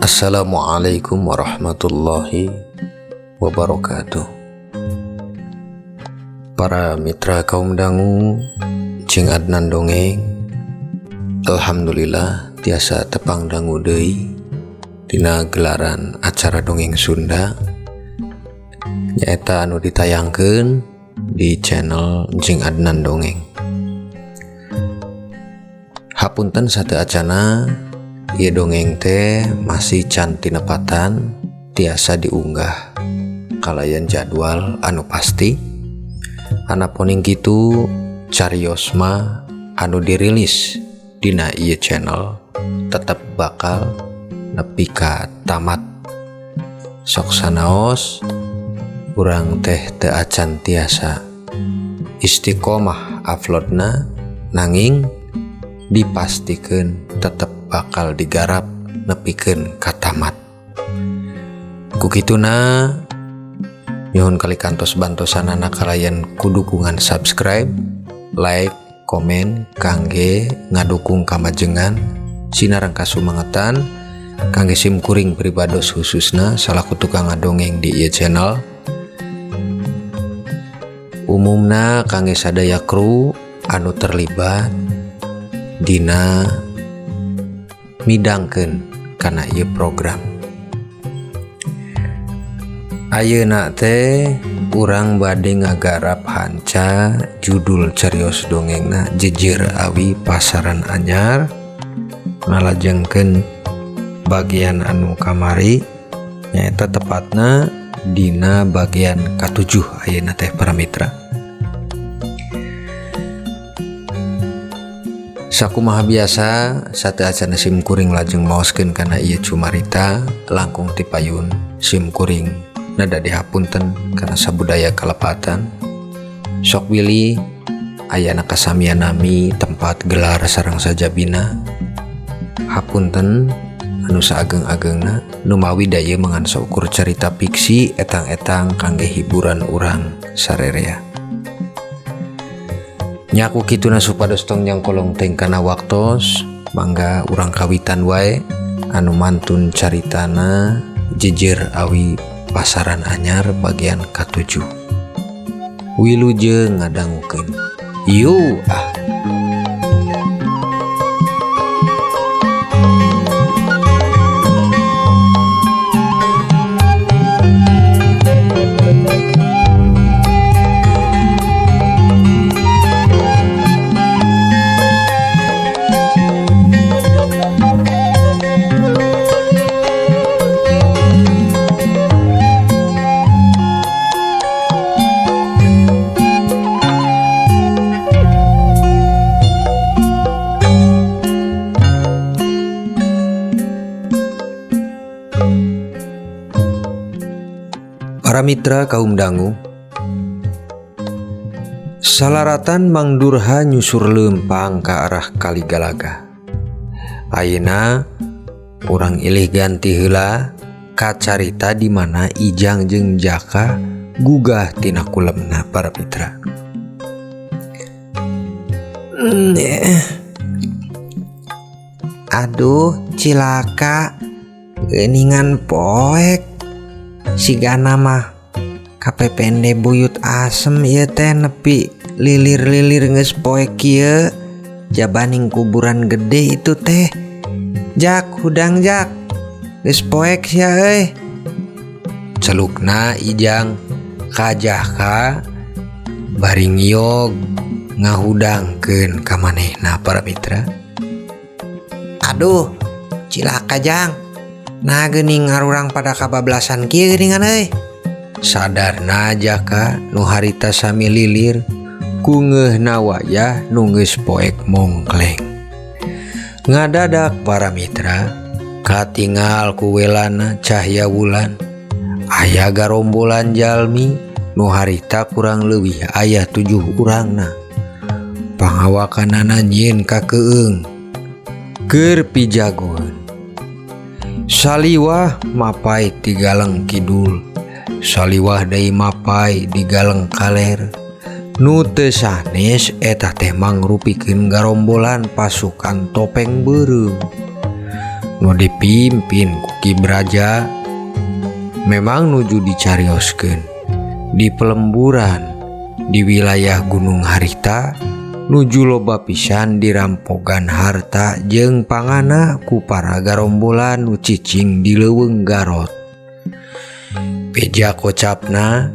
Assalamualaikum warahmatullahi wabarakatuh. Para mitra kaum dangu, Cing Adnan dongeng. Alhamdulillah tiasa tepang dangu deui dina gelaran acara dongeng Sunda nyaeta anu ditayangkeun di channel Cing Adnan dongeng. Hapunten sateu acana ieu dongeng teh masih can tinepatan tiasa diunggah kalayan jadwal anu pasti. Anaponing kitu cariyos mah anu dirilis dina ieu channel tetep bakal nepi ka tamat. Sok sanaos urang teh teu acan tiasa istiqomah uploadna, nanging dipastikeun tetep bakal digarap nepikeun ka tamat. Kukituna nyuhun kali kantos bantosan anak kalayan kudukungan subscribe, like, komen kangge ngadukung kamajengan sinareng kasumangetan kangge simkuring pribados khususna salaku tukang ngadongeng di ieu channel. Umumna kangge sadaya kru anu terlibat dina midangkeun kana ieu program. Ayeuna teh urang bade ngagarap hanca judul carios dongengna Jejer Awi Pasaran Anyar, ngalajengkeun bagian anu kamari nyaeta tepatna dina bagian ka-7 ayeuna teh para mitra. Sakumaha biasa sateu acana simkuring lajeng maoskeun kana ieu cumarita langkung ti payun simkuring nada dihapunten kana sabudaya kalepatan. Sok wilih ayana kasamian nami tempat gelar sareng sajabina. Hapunten anu saageng-agengna nu mawi daya mangan saukur carita fiksi etang-etang kangge hiburan urang sarerea. Nyaku kituna supados tong nyangkolong teng kana waktos, mangga urang kawitan wae anu mantun caritana Jejer Awi Pasaran Anyar bagian ka-7. Wilujeng ngadangukeun. Yu ah. Para mitra kaum dangu, salaratan Mang Durha nyusur leumpang ka arah Kaligalaga. Ayeuna urang ilih ganti heula ka carita di mana Ijang jeung Jaka gugah tina kulemna para mitra. Aduh cilaka geuningan poek sigana mah kapepende buyut asem ieu teh nepi lilir-lilir geus poek kieu jabaning kuburan gede itu teh. Jak hudang jak geus poek sia euy, celukna Ijang ka Jaka bari ngiyog ngahudangkeun ka manehna para mitra. Aduh cilaka Jang, nah geuning arurang pada kabablasan kieu geuningan euy. Sadarna Jaka nu harita sami lilir ku ngeunah wayah nu geus poek mongkleng. Ngadadak para mitra katingal ku welana cahya wulan aya garombolan jalmi nu harita kurang leuwih aya 7 urangna. Pangawakanana nyieun ka keueung keur pijagoeun. Saliwah mapai ti Galeng Kidul, saliwah deui mapai di Galeng Kaler. Nu teu sanes eta teh mangrupikeun garombolan pasukan topeng beureum. nu dipimpin ku Ki Braja memang nuju dicarioskeun di pelemburan di wilayah Gunung Harita nuju loba pisan dirampogan harta jeung pangana ku para garombolan nu cicing di leuweung Garot. Beja kocapna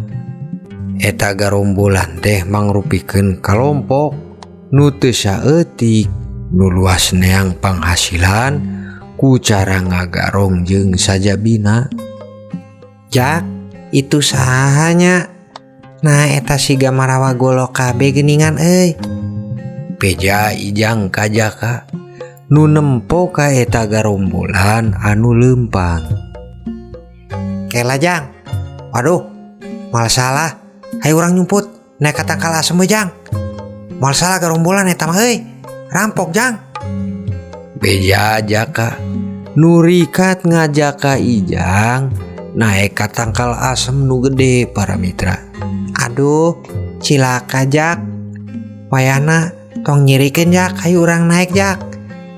eta garombolan teh mangrupikeun kalompok nu teu saeutik nu luas neang panghasilan ku cara ngagarong jeung sajabina. Jak, itu sahanya. Nah eta siga marawa golok kabeh geuningan euy. Beja Ijang ka Jaka nu nempo ka eta garombolan anu leumpang. Kela Jang. Waduh, mal salah. Hayu urang nyumput naik kata kala asem Jang. Mal salah garombolan eta mah euy. Rampok Jang. Beja Jaka nurikat ngajak ka Ijang naik ka tangkal asem nu gede para mitra. Aduh, cilaka Jak. Wayana tong nyirikeun Jak, hayu urang naik Jak.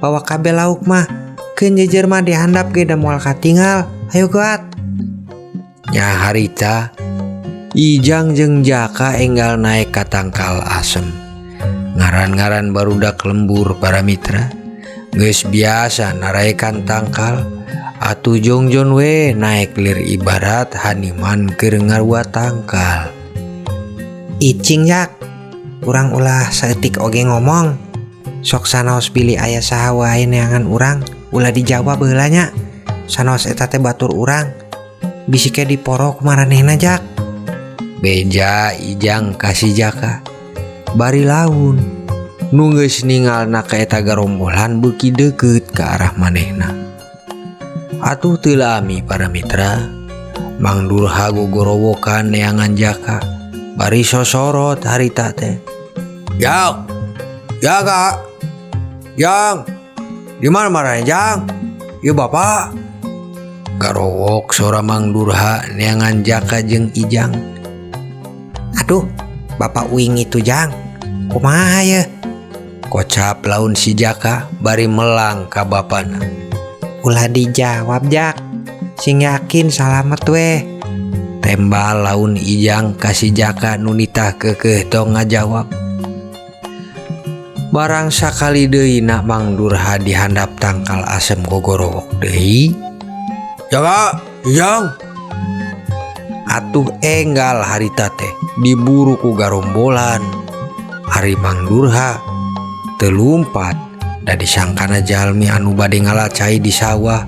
Bawa kabel lauk mah. Keun jejer mah dihandap ge da moal katinggal. Hayu goat. Nya harita Ijang jeung Jaka enggal naik ka tangkal asem. Ngaran-ngaran barudak lembur para mitra geus biasa naraekan tangkal atuh jongjon we naik lir ibarat haniman keur ngarua tangkal. Icing Jak, urang ulah saeutik oge ngomong. Sok sanaos pilih aya saha wae neangan urang ulah dijawab heula nya. Sanaos eta teh batur urang bisi ke diporok maranehna Jak. Beja Ijang kasih Jaka bari laun nu geus ningalna ka eta garombolan beuki deukeut ke arah manehna. Atuh teu lami para mitra Mang Durha gogorowokan neangan Jaka bari sosorot harita teh. Jang, Jaka, Jang, di mana marane Jang? Ieu bapak. Garowok sora Mang Durha neangan Jaka jeung Ijang. Aduh, bapak uing itu Jang. Kumaha ye? Kocap laun si Jaka bari melang ka bapana. Ulah dijawab Jak, sing yakin salamet weh. Tembal laun Ijang kasih Jaka nu nitah keukeuh tong ngajawab. Barang sakali deuna Mang Durha dihandap tangkal asem gogorowok deui. Jaka, Ijang. Atuh enggal harita teh diburu ku garombolan. Hari Mang Durha telumpat da disangkana jalmi anu bade ngalacai di sawah.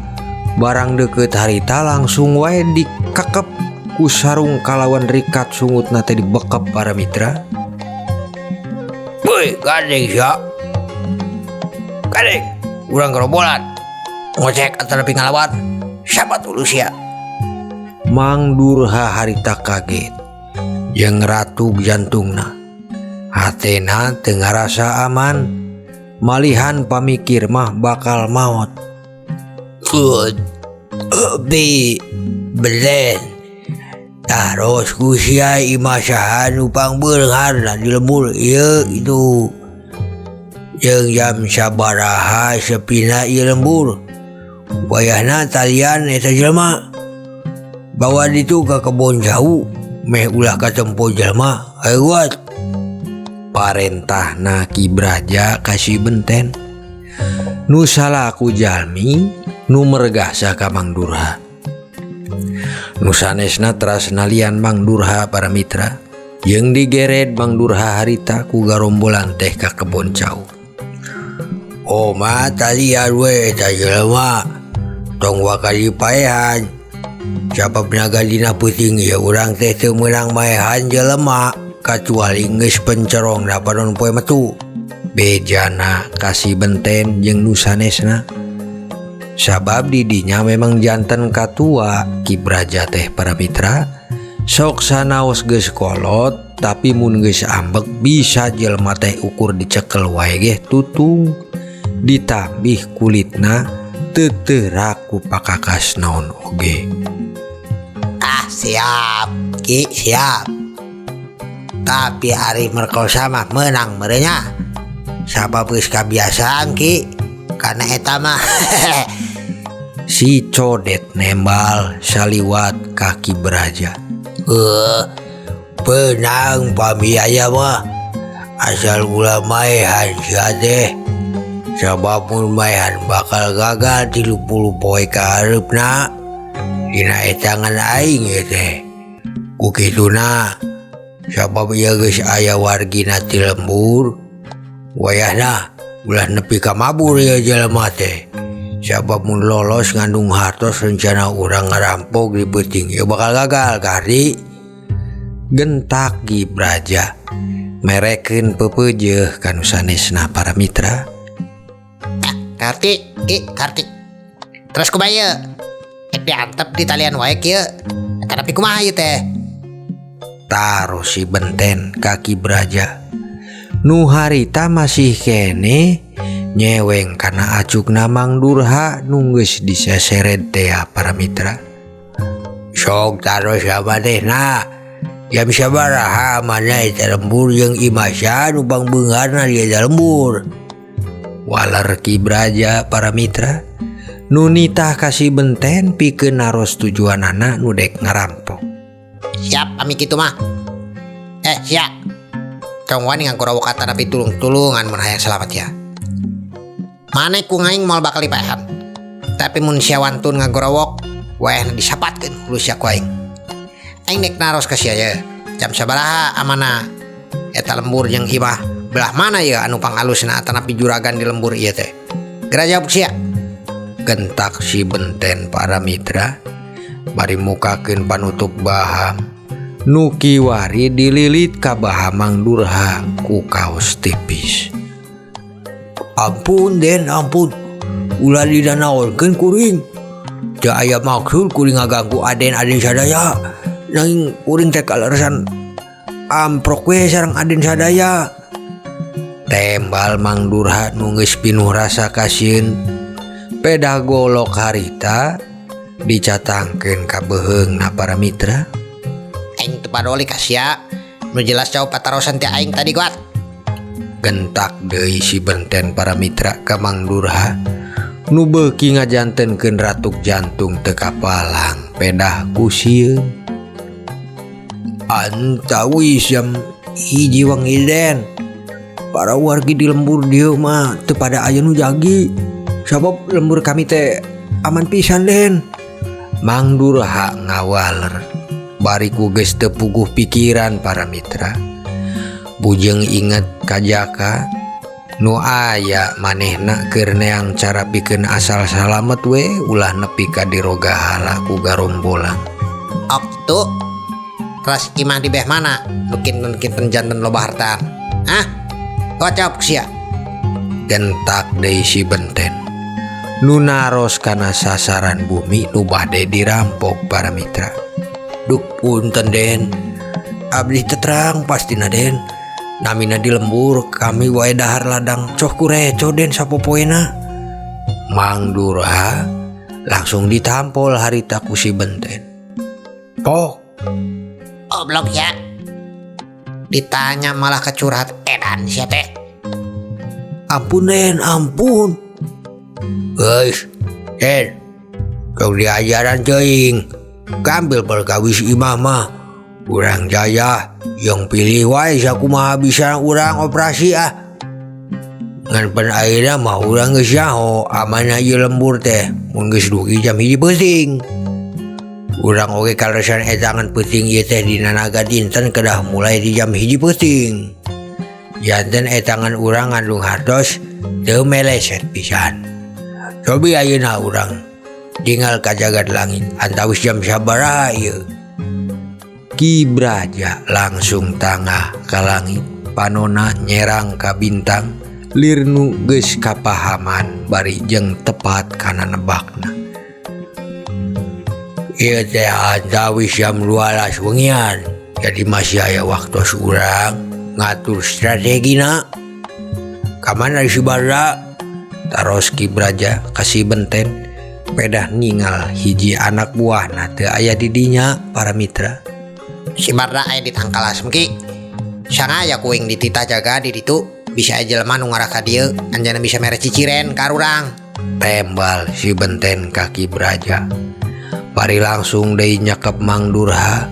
Barang deukeut harita langsung wae dikekep ku sarung kalawan rikat sungutna teh dibekep para mitra. Woi, gading sia. Gading, urang gerombolan. Ngocek antara pingalawan. Siapa tulus ya? Mang Durha harita kaget jeung ratug jantungna. Hatena teu ngarasa aman, malihan pamikir mah bakal maot. Belen taros ku sia imasahan upang beunghar di lembur ieu itu. Jeung jam sabaraha sepina ieu lembur. Wayahna talian eta jelema. Bawa ditu ke kebon jauh, meh ulah katempo jelema. Hayu wat. Parentahna Ki Braja kasih benten. Nu salaku jalmi nu mergasa ka Mang Durha. Nu sanesna terasna lian Mang Durha para mitra. Jeung digeret Mang Durha harita ku garombolan teh ka kebon jauh. Oh mah talian we eta jelema. Tong wakali paehan. Siapa penaga dina puting ya urang teh teu meunang maehan jelema kecuali geus pencerong da padon poe metu. Bejana kasih benten jeung nu sanesna. Sabab di dinya memang janten katua Ki Braja teh para mitra. Sok sanaos geus kolot tapi mun geus ambek bisa jelema teh ukur dicekel wae ge tutung. Ditambih kulitna teu teurak ku pakakas naon oge. Ah siap Ki, siap. Tapi hari merkosa mah menang merenya. Sabab geus kabiasaan Ki. Karena eta mah Si Codet nembal saliwat kaki Braja. Penang pamiaya mah asal ulah maehan sia teh. Sabab mun maehan bakal gagal 30 poe ka hareupna dina etangan aing ye teh. Ku kituna sabab ieu geus aya wargina ti lembur, wayahna ulah nepi ka mabur ieu jelema teh. Sabab mun lolos ngandung hartos rencana urang ngarampok di peuting ieu bakal gagal kari. Gentak Ki Braja merekeun pepeujeuh kanu sanesna para mitra. Kartik, terus kumaha? Diantep di talian wae kieu. Tapi kumaha ieu teh? Taruh si Benten kaki Braja. Nu harita masih kene nyeweng karena acukna Mang Durha nu geus diseseret teh para mitra. Sok taruh sama deh nah. Jam sabaraha mana eta lembur jeung Imasya nu bang beungarna dia lembur. Waler Ki Braja para mitra. Nu nitah kasih Benten pikeun naros tujuanana nu dek ngarampok. Siap ami kitu mah. Siap. Tong wani nganggo kata tapi tulung-tulungan mun hayang selamat ya. Mane ku ngaing moal bakal dipaehan. Tapi mun sia wantun ngagorowok, wae disapatkeun lu sia ku aing. Aing nek naros ka sia ye. Jam sabaraha amanah eta lembur jeung Imah belah mana ya anu pangalusna atanapi juragan di lembur ieu teh. Geura jawab sia. Gentak si Benten para mitra bari mukakeun panutup baham nu kiwari dililit ka baham Mang Durha ku kaos tipis. Ampun Den, ampun. Ulah didanaolkeun kuring. Teu aya maksud kuring ngaganggu aden-aden sadaya. Nanging kuring teh kaleresan amprok we sareng aden sadaya. Tembal Mang Durha nu geus pinuh rasa kasieun. Pedah golok harita dicatangkeun ka beheungna para mitra. Aing teu padoli ka sia. Nu jelas jauh patarosan ti aing tadi guat. Gentak deui si Benten para mitra ka Mang Durha nu beuki ngajantenkeun ratuk jantung teu kapalang pedah ku sieun. Antawis jam hiji wengi Den. Para wargi di lembur dieu mah teu pada aya nu jagi. Sabab lembur kami teh aman pisan Den. Mang Durha ngawaler bari ku geus teu puguh pikiran para mitra. Bujeng inget kajaka nu aya manehna keur neang cara pikeun asal salamet we ulah nepi ka diroga hala ku garombolang. Oktu ras Imah di beh mana? Nukin janten loba hartaan. Kocok sia. Gentak deui si Benten nu naros kana sasaran bumi nu bade dirampok para mitra. Duh punten Den. Abdi teu terang pastina Den. Namina di lembur kami wae dahar ladang coh kureco Den sapopoena. Mang Durha langsung ditampol harita ku si Benten. Oblok ya. Ditanya malah kecurhat edan sia teh. Ampun Den, ampun. Geus, Den. Kau diajaran teuing. Kambil perkawis Imah mah. Urang jaya yang pilih wae sakumaha bisa urang operasi Ngan pen akhirnya mah urang geus nyaho amanna ieu lembur teh mun geus dugi jam 1 peuting. Urang oge kaleresan etangan peuting ieu teh dina naga dinten kedah mulai di jam 1 peuting. Janten etangan urang ngandung hartos teu meleset pisan. Cobi ayeuna urang tinggal ka jagat langit antawis jam sabaraha ieu. Ki Braja langsung tangah ka langit panona nyerang ka bintang lirnu geus kapahaman bari jeung tepat kana nebakna. Ieu teh antawis jam 12 wengian. Jadi masih aya waktos urang ngatur strategina. Kamana si Barra? Taros Ki Braja kasih Benten pedah ningal hiji anak buahna teu aya di dinya para mitra. Si Barda aya di tangkal asem ki. Sangaya kuing ditita jaga di ditu bisa aja lemah nu ngarah ka dieu anjeunna bisa mere ciciren ka urang. tembal si benten kaki Braja. Bari langsung deui nyakep Mang Durha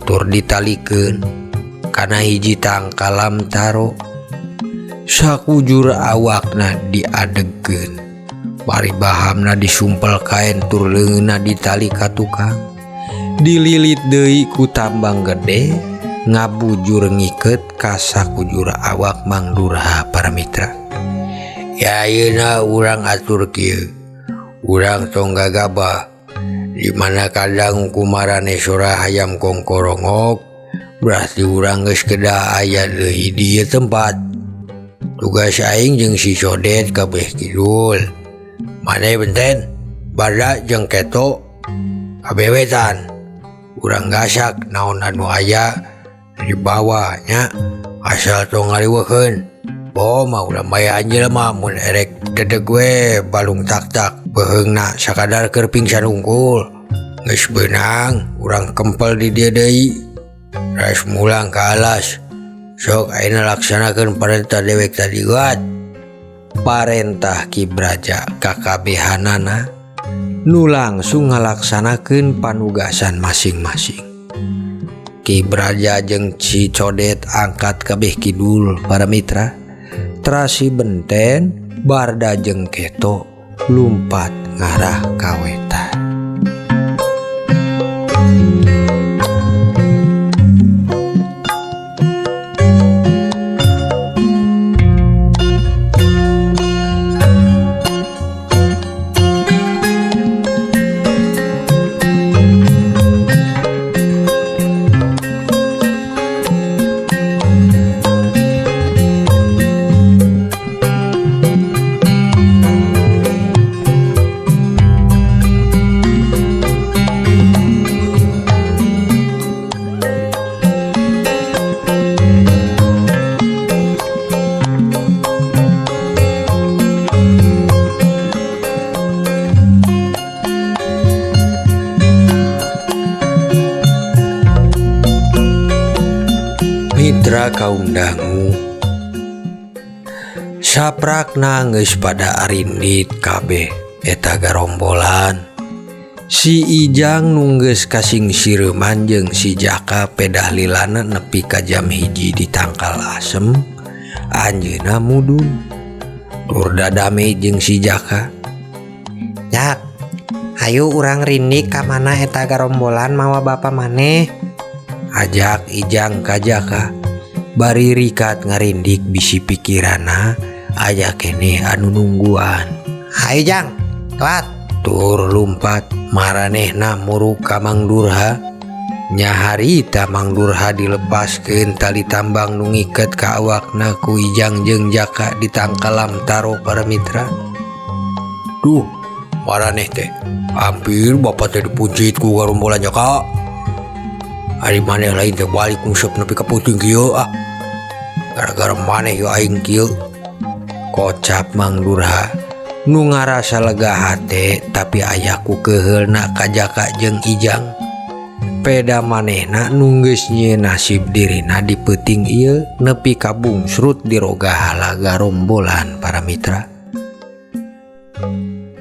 tur ditalikeun kana hiji tangkalam taro. Sakujur awakna diadegkeun. Bari bahamna disumpel kain tur leungeunna ditali ka tukang. Dililit deui ku tambang gede ngabujur ngikeut ka sakujur awak Mang Durha para mitra. Ya ayeuna urang atur kieu. Urang tong gagabah di mana kadang kumarane sora hayam kongkorongok berarti urang geus kedah aya deui di ieu tempat. Tugas aing jeung si Codet kabeh kidul. Mane benten, Barda jeung Keto kabeh wetan. Urang gasak naon anu aya di bawah nya asal tong ngariweukeun. Boh mah ulah maya anjeul mah mun erek dedeg we balung tak-tak beheungna sakadar keur pingsan unggul. Geus beunang urang kempel di dieu deui. Ras mulang ka alas. Sok ayeuna laksanakeun parentah dewek tadi guat. Parentah Ki Braja kakabehanana nu langsung ngalaksanakeun panugasan masing-masing. Ki Braja jeung si Codet angkat kabeh kidul para mitra. Terasi benten Barda jeung Keto lumpat ngarah ka wetan. Mitra kaum dangu saprakna geus pada arindit kabeh eta garombolan. Si Ijang nu geus kasingsireman jeung si Jaka pedah lilana nepi ka jam 1 di tangkal asem anjeunna mudun. Tur dadame jeung si Jaka. Jak, hayu urang rindik ka mana eta garombolan mawa bapa maneh. Ajak Ijang ka Jaka. Bari rikat ngarindik bisi pikirana aya keneh anu nungguan. Hayu Jang, telat. Tur lumpat maranehna muruk ka Mang Durha. Nya harita Mang Durha dilepaskeun tali tambang nu ngikeut ka awakna ku Ijang jeung Jaka di tangkalam taro para mitra. Duh, maraneh teh hampir bapak teh dipuncit ku garombolan Jaka. Ari maneh lain teh balik nguseup nepi ka puting kieu ah. Gara-gara maneh yo aing kieu. Kocap Mang Durha nu ngarasa lega hate tapi aya ku keheulna ka Jaka jeung Ijang. Peda manehna nu geus nyieun nasib dirina di peuting ieu nepi ka bungsrut di rogahala garombolan para mitra.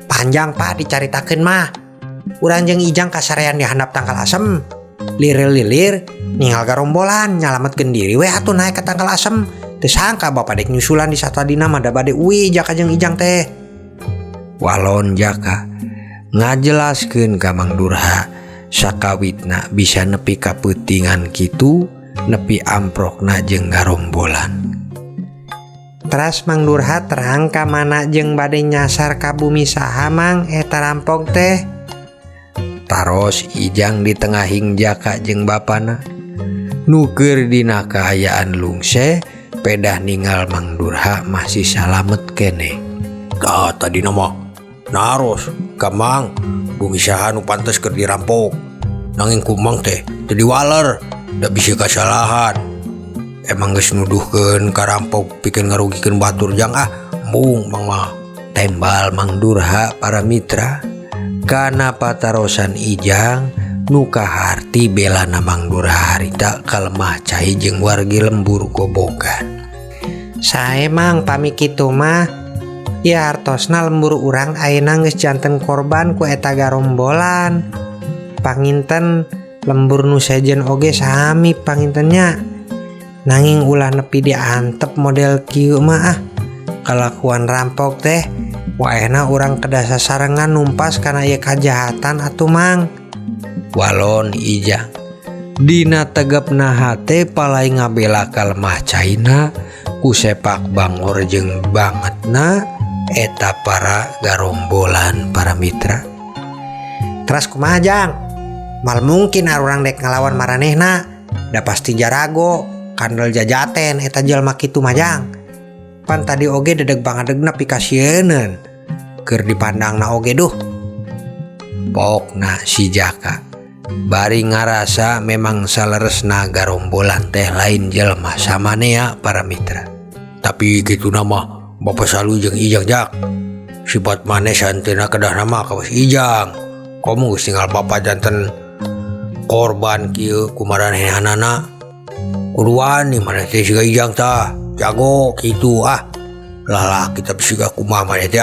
Panjang Pak dicaritakeun mah. Urang jeung Ijang kasarean di handap tangkal asem. Lilir-lilir ninggal garombolan nyalametkeun diri we atuh naek ka tangkal asem. Teu sangka bapak dek nyusulan di satadina mah da bade uwi Jaka jeung Ijang teh. Walon Jaka ngajelaskeun ka Mang Durha sakawitna bisa nepi ka peutingan kitu nepi amprokna jeung garombolan. Teras Mang Durha terang ka mana jeung bade nyasar ka bumi saha Mang eta rampok teh. Taros Ijang di tengahing Jaka jeung bapana nu keur dina kaayaan lungse pedah ninggal Mang Durha masih salamet keneh. Tah tadina mah naros ka Mang bumi saha nu pantes keur dirampok. Nanging ku Mang teh teu diwaler da bisi kasalahan. Emang geus nuduhkeun ka rampok pikeun ngarugikeun batur Jang ah. Mung Mang mah tembal Mang Durha para mitra. Kana patarosan Ijang nu kaharti belana Mang Durha harita kalemah cai jeung wargi lembur gobogan. Sae Mang pami kitu mah. Ya artosna lembur urang ayeuna geus janten korban ku eta garombolan. Panginten lembur nu sejen oge sami pangintennya. Nanging ulah nepi diantep model kieu mah kalakuan rampok teh waehna urang kedah sasarengan numpas kana ieu kajahatan atuh mang. Walon Ijang. Dina tegepna hate palai ngabela kalemah caina ku sepak bangor jeung bangetna eta para garombolan para mitra. Teras kumaha Jang? Mal mungkin urang dek ngalawan maranehna, da pasti jarago, kandel jajaten eta jelema kitu mah Jang. Pan tadi oge dedeg bangadegna pikasieun. Keur dipandangna oge duh. Pokna si Jaka bari ngarasa memang saleresna garombolan teh lain jelema samanea para mitra. Tapi gitu nama Bapak Salu jeung Ijang Jak. Sifat maneh santeuna kedah nama kawas Ijang. Komo geus tinggal bapak janten korban kieu kumaranehannana. Kuduan nih maneh teh siga Ijang tah. Jago kitu Lah kita siga kumaha maneh teh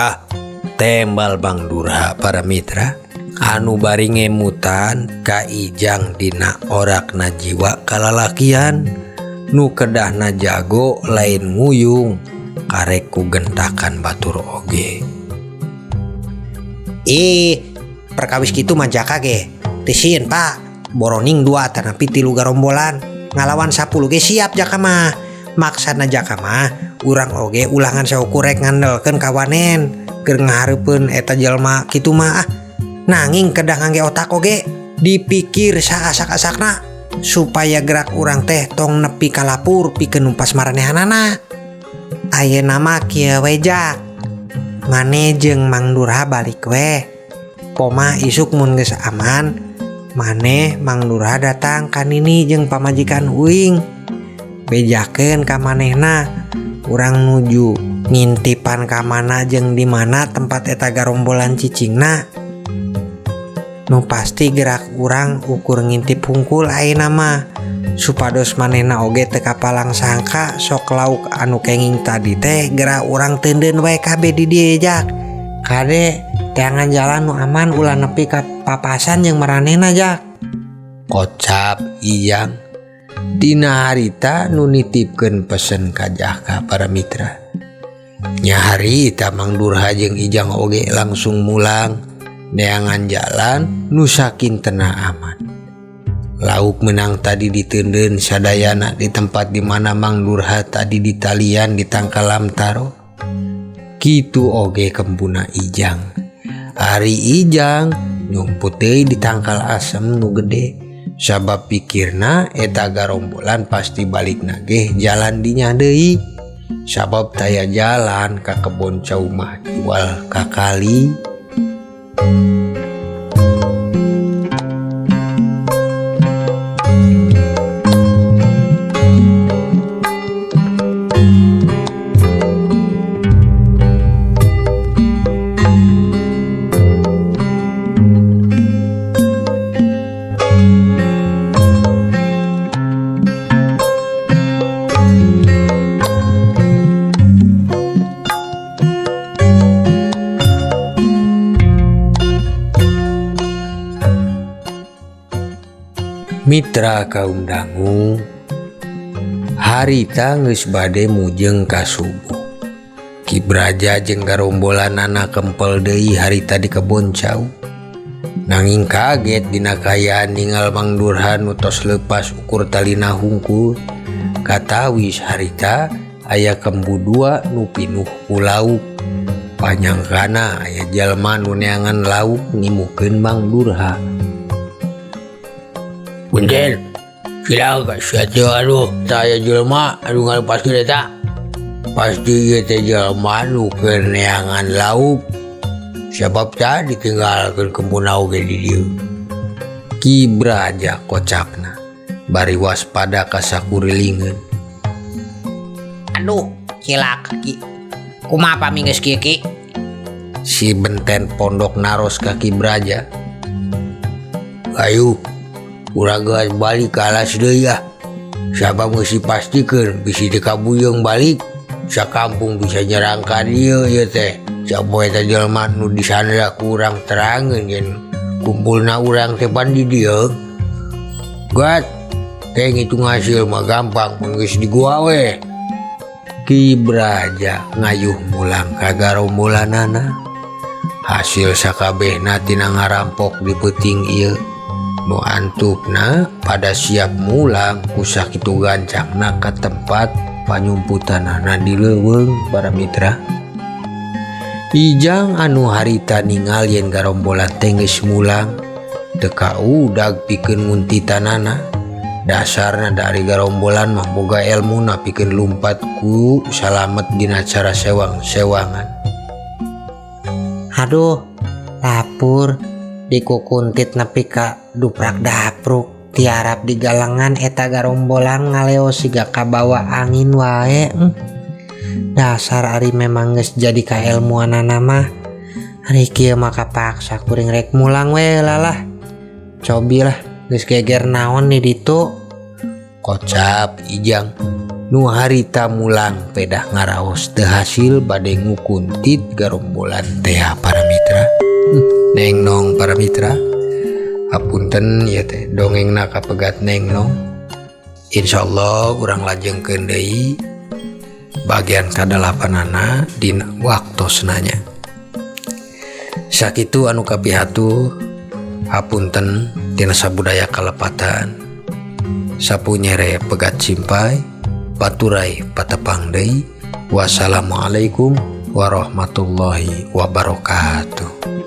Tembal Bang Durha para mitra. Anu bari ngemutan ka Ijang dina orakna jiwa kalalakian nu kedahna jago lain nguyung karek ku gentakan batur oge. Perkawis kitu mah Jaka ge. Tisin Pak, boroning 2 tanapi 3 garombolan. Ngalawan 10 ge siap Jaka mah. Maksana Jaka mah urang oge ulangan saukurek ngandelkeun kawanen keur ngahareupeun eta jelema kitu mah Nanging kedah ngangge otak oge dipikir saasak-asakna supaya gerak urang teh tong nepi kalapur pikeun numpas maranehanana. Ayeuna mah kieu we Jak, mane jeung Mang Durha balik we. Poma isuk mun geus aman, mane Mang Durha datang ka Nini jeung pamajikan uing. Bejakeun ka manehna, urang nuju ngintipan ka mana jeung di mana tempat eta garombolan cicingna. Nu pasti gerak urang ukur ngintip hungkul ayeuna mah supados manehna oge teu kapalang sangka sok lauk anu kenging tadi teh gerak urang teundeun wae kabeh di dieu Jak. Kade teangan jalan nu aman ulah nepi ka papasan jeung maranehna Jak. Kocap Ijang dina harita nu nitipkeun pesen ka Jaka para mitra. Nya harita Mang Durha jeung Ijang oge langsung mulang neangan jalan nu sakintena aman. Lauk menang tadi diteundeun sadayana di tempat di mana Mang Durha tadi ditalian di tangkal lamtaro. Kitu oge kembuna Ijang. Ari Ijang nyumput deui di tangkal asem nu gede. Sabab pikirna eta garombolan pasti balikna ge jalan dinya deui. Sabab taya jalan ka kebon cau mah jual ka kali. Mitra kaum dangu, harita geus bade mujeng ka subuh. Ki Braja jeung garombolanana kempel deui harita di kebon cau. Nanging kaget dina kayaan ninggal Mang Durha nu tos leupas ukur talina hungkul. Katawis harita aya kembu 2 nu pinuh ku lauk. Panyangkana aya jalma nu neangan lauk ngimukeun Mang Durha. Punten, silakan siatu saya jelma anu ngalepaskeun eta. Pasti ieu teh jelma nu keur neangan lauk. Sabab tadi ditinggalkeun kembuna oge di dieu. Ki Braja kocapna bari waspada ka sakurilingeun. Aduh, cilaka Ki. Kumaha pami geus kieu Ki? Si Benten pondok naros ka Ki Braja. Ayo, urang geus balik ka alas deui ya. Sabab geus dipastikeun bisi dikabuyeung balik, sakampung bisa nyerang ka dieu ieu teh. capoe eta jelema nu disandra kurang terangeun yen kumpulna urang teh pan di dieu. Gat, teh ngitung hasil mah gampang mun geus di gua we. Ki Braja ngayuh mulang ka garombolanana. Hasil sakabehna tina ngarampok di peuting ieu. Nu antupna pada siap mulang ku sakitu gancangna ka tempat panyumputanana di leuweung para mitra. Ijang anu harita ningal yen garombolan teh geus mulang teu kaudag pikeun nguntitanana. Dasarna dari garombolan mah boga elmuna pikeun lumpat ku salamet dina cara sewang-sewangan. Aduh, lapur dikukuntit nepi ka duprak dapruk tiarap di galangan eta garombolan ngaleo siga kabawa angin wae. Dasar ari memang geus jadi kaelmuanana mah. Ari kieu mah kapaksa kuring rek mulang we lalah. Cobi lah geus geger naon di ditu. Kocap Ijang nu harita mulang pedah ngaraos teu hasil bade ngukuntit garombolan teh para mitra. Neng nong para mitra, hapunten ya teh dongengna kapegat neng nong. Insyaallah urang lajengkeun deui bagian kadalapanana dina waktosnanya. Sakitu anu kapihatur hapunten tina sabudaya kalepatan. Sapunyere pegat simpai baturai patepang deui. Wassalamualaikum warahmatullahi wabarakatuh.